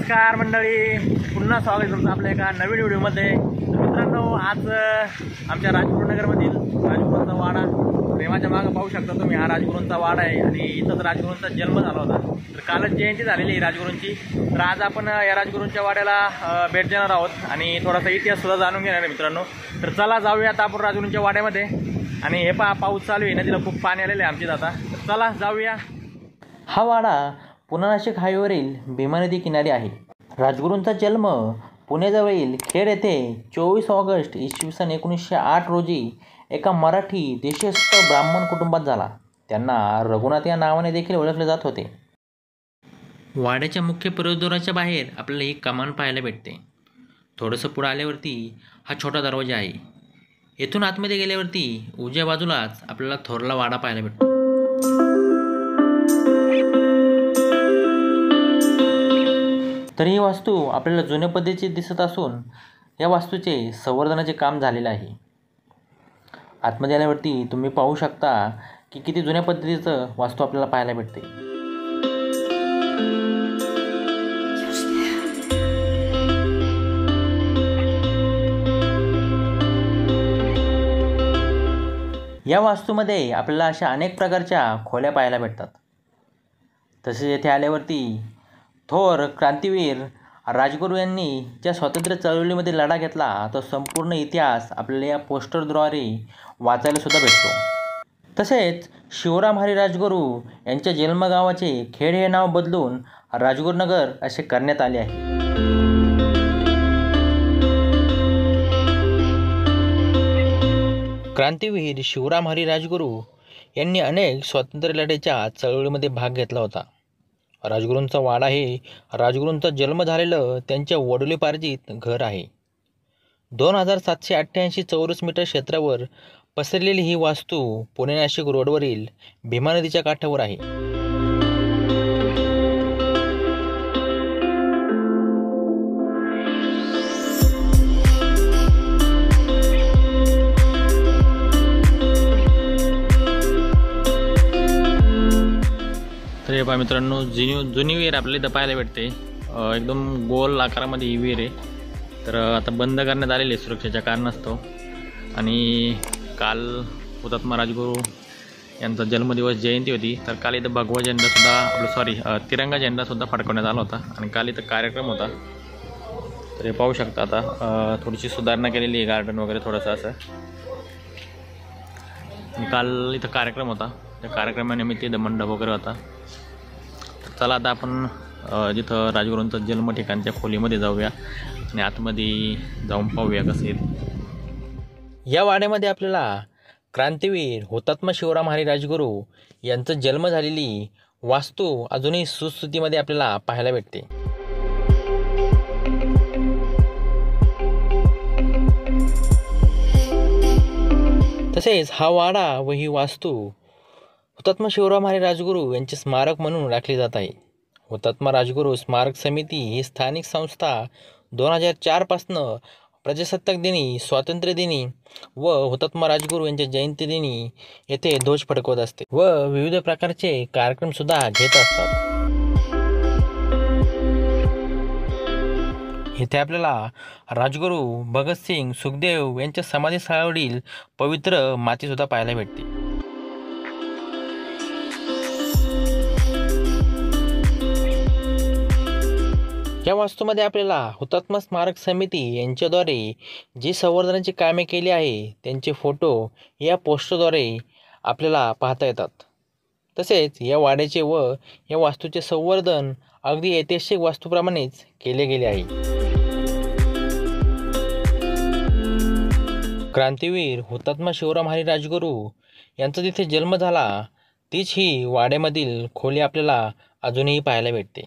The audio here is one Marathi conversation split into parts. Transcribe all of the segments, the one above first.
नमस्कार मंडळी, पुन्हा स्वागत आहे तुमचं आपल्या एका नवीन व्हिडिओमध्ये। मित्रांनो, आज आमच्या राजगुरुनगरमधील राजगुरूंचा वाडा, प्रेमाच्या मागे पाहू शकता तुम्ही, हा राजगुरूंचा वाडा आहे आणि इथंच राजगुरूंचा जन्म झाला होता। तर कालच जयंती झालेली आहे राजगुरूंची। तर आज आपण या राजगुरूंच्या वाड्याला भेट देणार आहोत आणि थोडासा इतिहास सुद्धा जाणून घेणार आहे मित्रांनो। तर चला जाऊयात आपण राजगुरूंच्या वाड्यामध्ये। आणि हे पहा, पाऊस चालू आहे, नदीला खूप पाणी आलेलं आहे आमच्या आता। तर चला जाऊया। हा वाडा पुणे-नाशिक हायवेवरील भीमा नदी किनारी आहे। राजगुरूंचा जन्म पुण्याजवळील खेड येथे 24 ऑगस्ट इसवी सन 1908 रोजी एका मराठी देशस्थ ब्राह्मण कुटुंबात झाला। त्यांना रघुनाथ या नावाने देखील ओळखले जात होते। वाड्याच्या मुख्य प्रवेशद्वाराच्या बाहेर आपल्याला एक कमान पाहायला भेटते। थोडंसं पुढे आल्यावरती हा छोटा दरवाजा आहे। येथून आतमध्ये गेल्यावरती उजव्या बाजूलाच आपल्याला थोरला वाडा पाहायला भेटतो। तर ही वास्तू आपल्याला जुन्या पद्धतीची दिसत असून या वास्तूचे संवर्धनाचे काम झालेले आहे। आतमध्ये आल्यावरती तुम्ही पाहू शकता की किती जुन्या पद्धतीचं वास्तू आपल्याला पाहायला भेटते। या वास्तूमध्ये आपल्याला अशा अनेक प्रकारच्या खोल्या पाहायला भेटतात। तसेच येथे आल्यावरती थोर क्रांतीवीर राजगुरू यांनी ज्या स्वातंत्र्य चळवळीमध्ये लढा घेतला तो संपूर्ण इतिहास आपल्याला या पोस्टरद्वारे वाचायला सुद्धा भेटतो। तसेच शिवराम हरी राजगुरू यांच्या जन्मगावाचे खेड हे नाव बदलून राजगुरुनगर असे करण्यात आले आहे। क्रांतीवीर शिवराम हरी राजगुरू यांनी अनेक स्वातंत्र्य लढ्याच्या चळवळीमध्ये भाग घेतला होता। राजगुरूंचा वाडा हे राजगुरूंचा जन्म झालेलं त्यांच्या वडिलोपार्जित घर आहे। 2788 चौरस मीटर क्षेत्रावर पसरलेली ही वास्तू पुणे-नाशिक रोडवरील भीमा नदीच्या काठावर आहे। तर हे पहा मित्रांनो, जुनी विहीर आपल्याला इथं पाहायला भेटते। एकदम गोल आकारामध्ये ही विहीर आहे। तर आता बंद करण्यात आलेली आहे सुरक्षेच्या कारणास्तव। आणि काल हुतात्मा राजगुरू यांचा जन्मदिवस जयंती होती। तर काल इथं भगवा झेंडासुद्धा तिरंगा झेंडासुद्धा फडकवण्यात आला होता आणि काल इथं कार्यक्रम होता। तर हे पाहू शकता, आता थोडीशी सुधारणा केलेली आहे, गार्डन वगैरे थोडंसं असं। आणि काल इथं कार्यक्रम होता, त्या कार्यक्रमानिमित्त इथं मंडप वगैरे होता। चला आता आपण जिथं राजगुरूंचा जन्म ठिकाण त्या खोलीमध्ये जाऊया आणि आतमध्ये जाऊन पाहूया कसं आहे। या वाड्यामध्ये आपल्याला क्रांतीवीर हुतात्मा शिवराम हरी राजगुरू यांचा जन्म झालेली वास्तू अजूनही सुस्थितीमध्ये आपल्याला पाहायला भेटते। तसेच हा वाडा व ही वास्तू हुतात्मा शिवराम हरी राजगुरू यांचे स्मारक म्हणून राखली जात आहे। हुतात्मा राजगुरू स्मारक समिती ही स्थानिक संस्था 2004 पासून प्रजासत्ताक दिनी, स्वातंत्र्य दिनी व हुतात्मा राजगुरू यांच्या जयंती दिनी येथे ध्वज फडकवत असते व विविध प्रकारचे कार्यक्रम सुद्धा घेत असतात। येथे आपल्याला राजगुरू भगतसिंग, सुखदेव यांच्या समाधीस्थळावरील पवित्र माती सुद्धा पाहायला भेटते। या वास्तूमध्ये आपल्याला हुतात्मा स्मारक समिती यांच्याद्वारे जी संवर्धनाची कामे केली आहे त्यांचे फोटो या पोस्टरद्वारे आपल्याला पाहता येतात। तसेच या वाड्याचे व या वास्तूचे संवर्धन अगदी ऐतिहासिक वास्तूप्रमाणेच केले गेले आहे। क्रांतीवीर हुतात्मा शिवराम हरी राजगुरू यांचा तिथे जन्म झाला तीच ही वाड्यामधील खोली आपल्याला अजूनही पाहायला भेटते।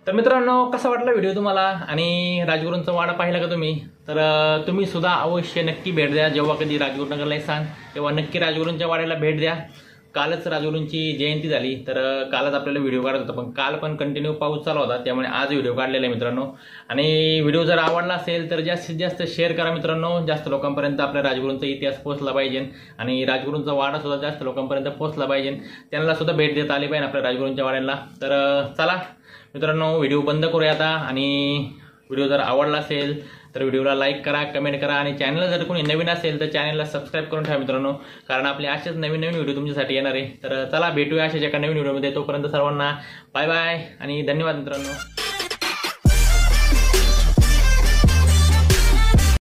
तर मित्रांनो, कसा वाटला व्हिडिओ तुम्हाला आणि राजगुरूंचा वाडा पाहिला का तुम्ही? तर तुम्ही सुद्धा अवश्य नक्की भेट द्या. जेव्हा कधी राजगुरुनगरला येसान तेव्हा नक्की राजगुरूंच्या वाड्याला भेट द्या. कालच राजगुरूंची जयंती झाली, तर कालच आपल्याला व्हिडिओ काढत होता, पण काल पण कंटिन्यू पाऊस चालू होता, त्यामुळे आज व्हिडिओ काढलेला आहे मित्रांनो. आणि व्हिडिओ जर आवडला असेल तर जास्तीत जास्त शेअर करा मित्रांनो. जास्त लोकांपर्यंत आपल्या राजगुरूंचा इतिहास पोहोचला पाहिजे आणि राजगुरूंचा वाडा सुद्धा जास्त लोकांपर्यंत पोहोचला पाहिजे. त्यांना सुद्धा भेट देता आली पाहिजे आपल्या राजगुरूंच्या वाड्याला. तर चला मित्रांनो, व्हिडिओ बंद करूया आता. आणि व्हिडिओ जर आवडला असेल तर व्हिडिओला लाईक करा, कमेंट करा आणि चॅनलला जर कोणी नवीन असेल तर चॅनलला सबस्क्राईब करून ठेवा मित्रांनो, कारण आपले असेच नवीन नवीन व्हिडिओ तुमच्यासाठी येणार आहे. तर चला भेटूया अशाच एका नवीन व्हिडिओमध्ये. तोपर्यंत सर्वांना बाय बाय आणि धन्यवाद मित्रांनो.